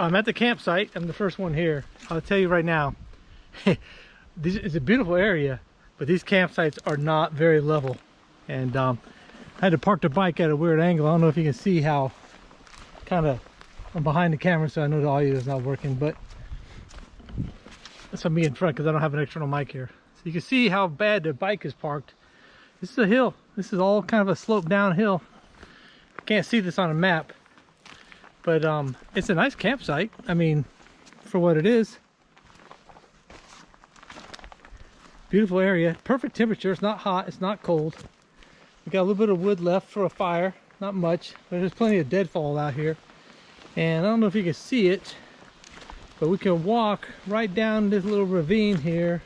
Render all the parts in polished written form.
I'm at the campsite. I'm the first one here. I'll tell you right now, it's a beautiful area, but these campsites are not very level. And I had to park the bike at a weird angle. I don't know if you can see how kind of I'm behind the camera, so I know the audio is not working, but that's on me in front because I don't have an external mic here. So you can see how bad the bike is parked. This is a hill. This is all kind of a slope downhill. Can't see this on a map, but it's a nice campsite. I mean, for what it is. Beautiful area, perfect temperature. It's not hot, it's not cold. We got a little bit of wood left for a fire, not much, but there's plenty of deadfall out here. And I don't know if you can see it, but we can walk right down this little ravine here,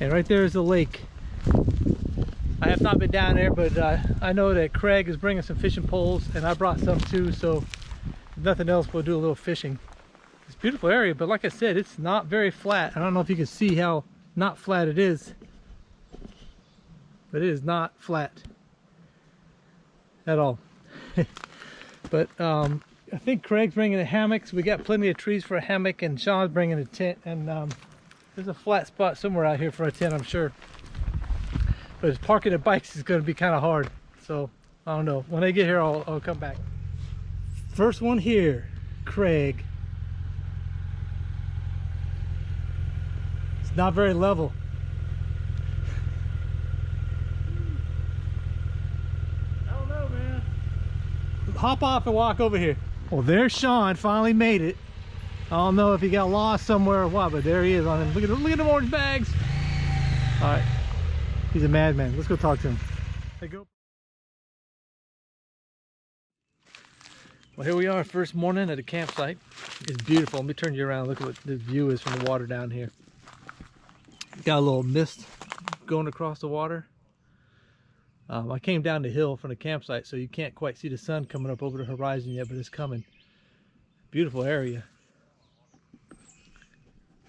and right there is the lake. I have not been down there, but I know that Craig is bringing some fishing poles, and I brought some too, so if nothing else, we'll do a little fishing. It's a beautiful area, but like I said, it's not very flat. I don't know if you can see how not flat it is, but it is not flat at all. But I think Craig's bringing the hammocks. We got plenty of trees for a hammock, and Sean's bringing a tent, and there's a flat spot somewhere out here for a tent, I'm sure. But parking the bikes is going to be kind of hard, so I don't know. When I get here, I'll come back. First one here, Craig. It's not very level. I don't know, man. Hop off and walk over here. Well, there's Sean, finally made it. I don't know if he got lost somewhere or what, but there he is on him. Look at them orange bags. All right, he's a madman. Let's go talk to him. Hey, go. Well, here we are, first morning at a campsite. It's beautiful. Let me turn you around. Look at what the view is from the water down here. Got a little mist going across the water. I came down the hill from the campsite, so you can't quite see the sun coming up over the horizon yet, but it's coming. Beautiful area.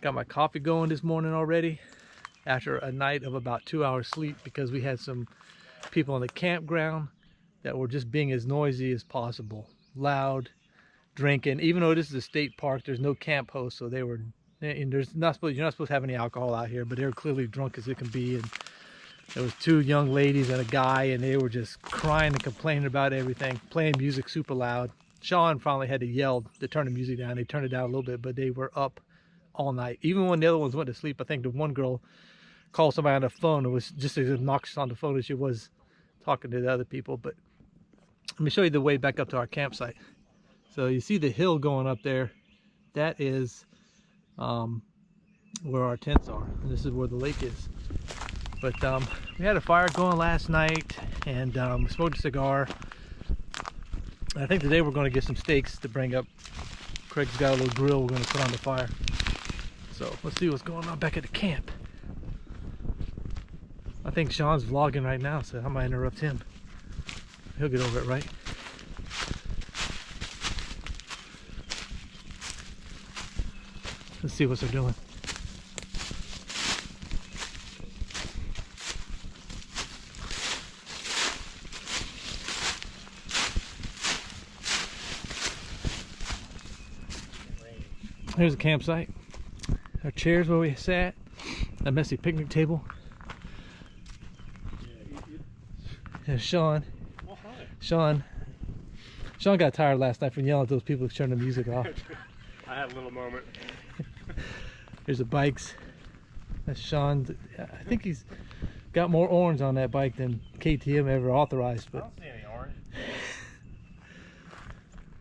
Got my coffee going this morning already after a night of about 2 hours sleep, because we had some people on the campground that were just being as noisy as possible. Loud, drinking. Even though this is a state park, there's no camp host, so they were, and you're not supposed to have any alcohol out here, but they were clearly drunk as it can be. And there was 2 young ladies and a guy, and they were just crying and complaining about everything, playing music super loud. Sean finally had to yell to turn the music down. They turned it down a little bit, but they were up all night. Even when the other ones went to sleep, I think the one girl called somebody on the phone. It was just as obnoxious on the phone as she was talking to the other people. But let me show you the way back up to our campsite. So you see the hill going up there. That is where our tents are. And this is where the lake is. But we had a fire going last night, and we smoked a cigar. I think today we're going to get some steaks to bring up. Craig's got a little grill we're going to put on the fire. So let's see what's going on back at the camp. I think Sean's vlogging right now, so I might interrupt him. He'll get over it, right? Let's see what they're doing. Here's a campsite. Our chairs where we sat. A messy picnic table. There's Sean. Oh, hi. Sean got tired last night from yelling at those people who turned the music off. I had a little moment. Here's the bikes. That's Sean. I think he's got more orange on that bike than KTM ever authorized. But I don't see any orange.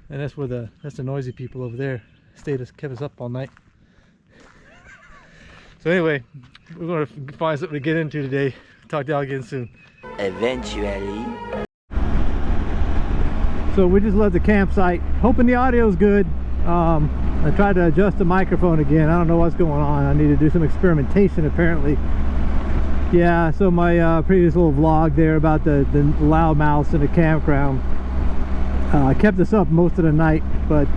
And that's where that's the noisy people over there. Kept us up all night. So anyway, we're going to find something to get into today. Talk to y'all again soon. Eventually. So we just left the campsite, hoping the audio's good. I tried to adjust the microphone again. I don't know what's going on. I need to do some experimentation apparently. Yeah, so my previous little vlog there about the loudmouths in the campground, I kept this up most of the night, but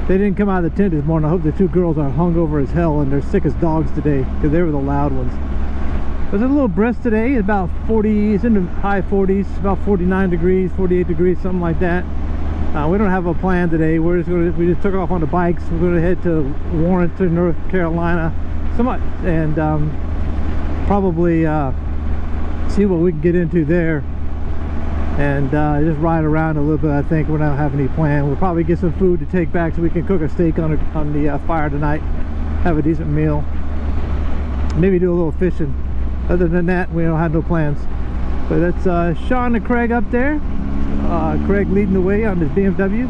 they didn't come out of the tent this morning. I hope the 2 girls are hungover as hell and they're sick as dogs today, because they were the loud ones. There's a little brisk today, about 40, it's in the high 40s, about 49 degrees, 48 degrees, something like that. We don't have a plan today. We just took off on the bikes. We're going to head to Warrenton, North Carolina, and probably see what we can get into there, and just ride around a little bit. I think we don't have any plan. We'll probably get some food to take back so we can cook a steak on the fire tonight, have a decent meal, maybe do a little fishing. Other than that, we don't have no plans. But that's Sean and Craig up there. Craig leading the way on his BMW,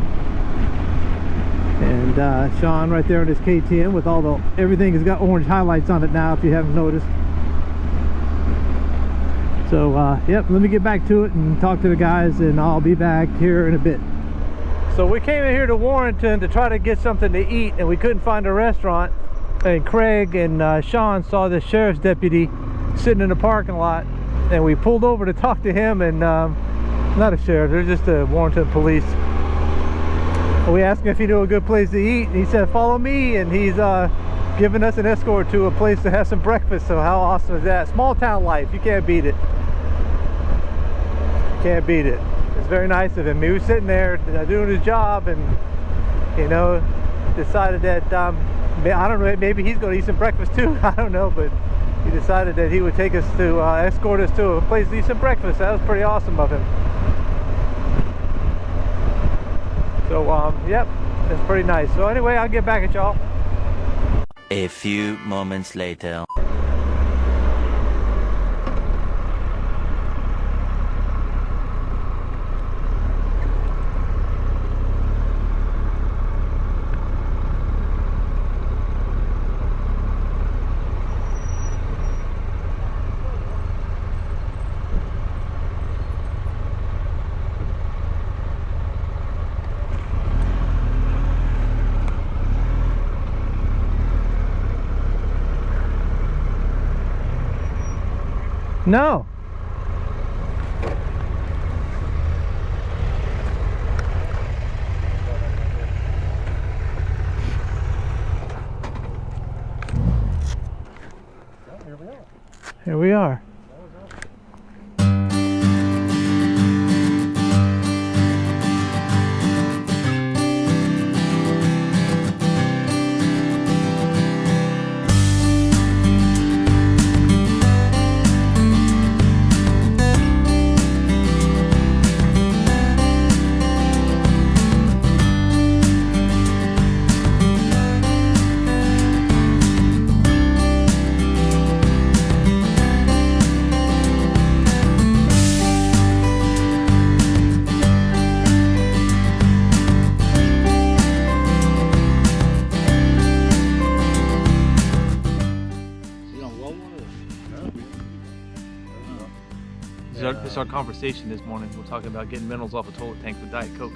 and Sean right there on his KTM with everything has got orange highlights on it now, if you haven't noticed. So yep, let me get back to it and talk to the guys, and I'll be back here in a bit. So we came in here to Warrenton to try to get something to eat, and we couldn't find a restaurant, and Craig and Sean saw the sheriff's deputy sitting in the parking lot, and we pulled over to talk to him, and not a sheriff, they're just the Warrenton police. We asked him if he knew a good place to eat, and he said follow me, and he's giving us an escort to a place to have some breakfast. So how awesome is that? Small town life, you can't beat it. Can't beat it. It's very nice of him. He was sitting there doing his job, and you know, decided that I don't know, maybe he's going to eat some breakfast too. I don't know, but he decided that he would take us to escort us to a place to eat some breakfast. That was pretty awesome of him. So yep, that's pretty nice. So anyway, I'll get back at y'all. A few moments later. No. Here we are. This is our conversation this morning. We're talking about getting minerals off a toilet tank with Diet Coke.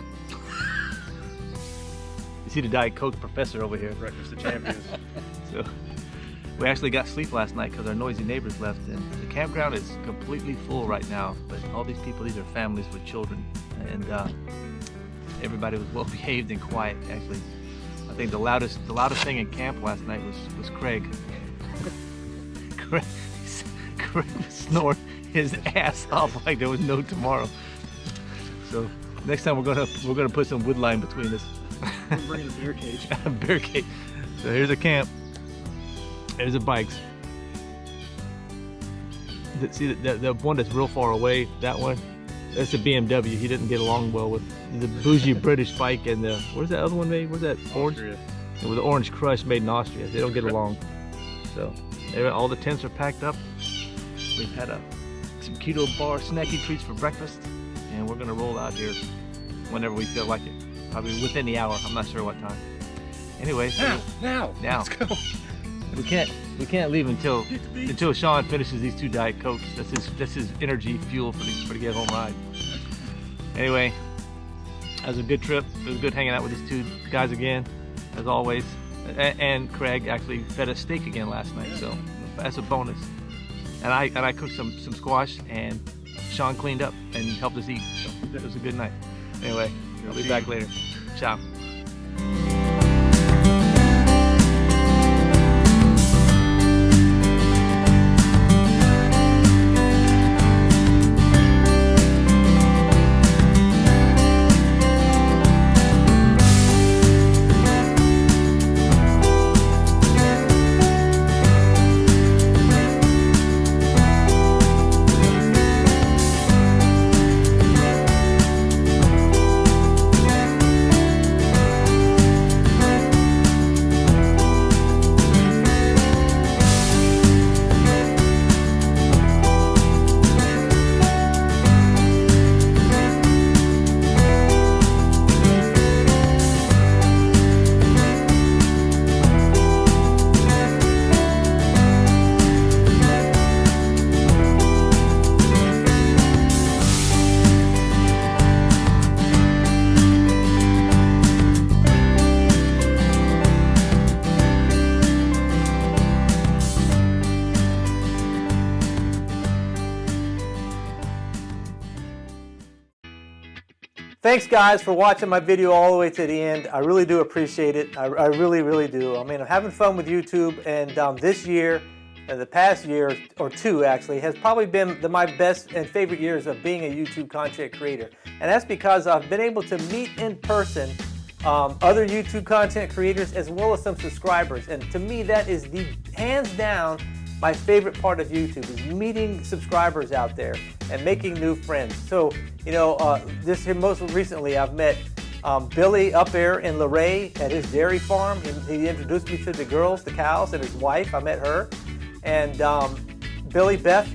You see the Diet Coke professor over here. Breakfast of champions. So we actually got sleep last night because our noisy neighbors left, and the campground is completely full right now. But all these people, these are families with children, and everybody was well behaved and quiet. Actually, I think the loudest thing in camp last night was Craig. Craig was snoring his ass off like there was no tomorrow. So next time we're gonna put some wood line between us. We're bringing a bear cage. A bear cage. So here's a camp. There's the bikes. See the one that's real far away. That one. That's the BMW. He didn't get along well with the bougie British bike, and the where's that other one made? Where's that orange? Austria. It was the Orange Crush made in Austria. They don't get along. So all the tents are packed up. We've had some keto bar snacky treats for breakfast, and we're gonna roll out here whenever we feel like it. Probably within the hour. I'm not sure what time. Anyway, now. Let's go. We can't leave until Sean finishes these 2 Diet Cokes. That's his energy fuel for the get home ride. Anyway, that was a good trip. It was good hanging out with these 2 guys again, as always. And Craig actually fed us steak again last night, so that's a bonus. And I cooked some squash, and Sean cleaned up and helped us eat. So it was a good night. Anyway, I'll be back later. Ciao. thanks guys for watching my video all the way to the end. I really do appreciate it. I really, really do. I mean, I'm having fun with YouTube, and this year, the past year or two actually, has probably been my best and favorite years of being a YouTube content creator. And that's because I've been able to meet in person other YouTube content creators as well as some subscribers. And to me, that is the hands down my favorite part of YouTube, is meeting subscribers out there and making new friends. So, you know, this here most recently I've met Billy up there in Luray at his dairy farm. He introduced me to the girls, the cows, and his wife. I met her. And Billy, Beth,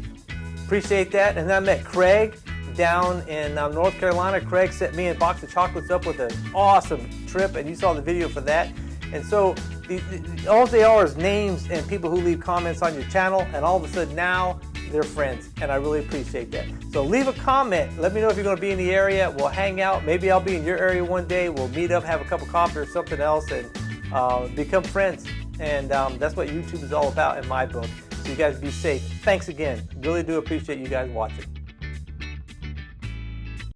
appreciate that. And then I met Craig down in North Carolina. Craig sent me a box of chocolates up with an awesome trip, and you saw the video for that. And so all they are is names and people who leave comments on your channel, and all of a sudden now they're friends, and I really appreciate that. So leave a comment. Let me know if you're going to be in the area. We'll hang out. Maybe I'll be in your area one day. We'll meet up, have a cup of coffee or something else, and become friends. And that's what YouTube is all about in my book. So you guys be safe. Thanks again. Really do appreciate you guys watching.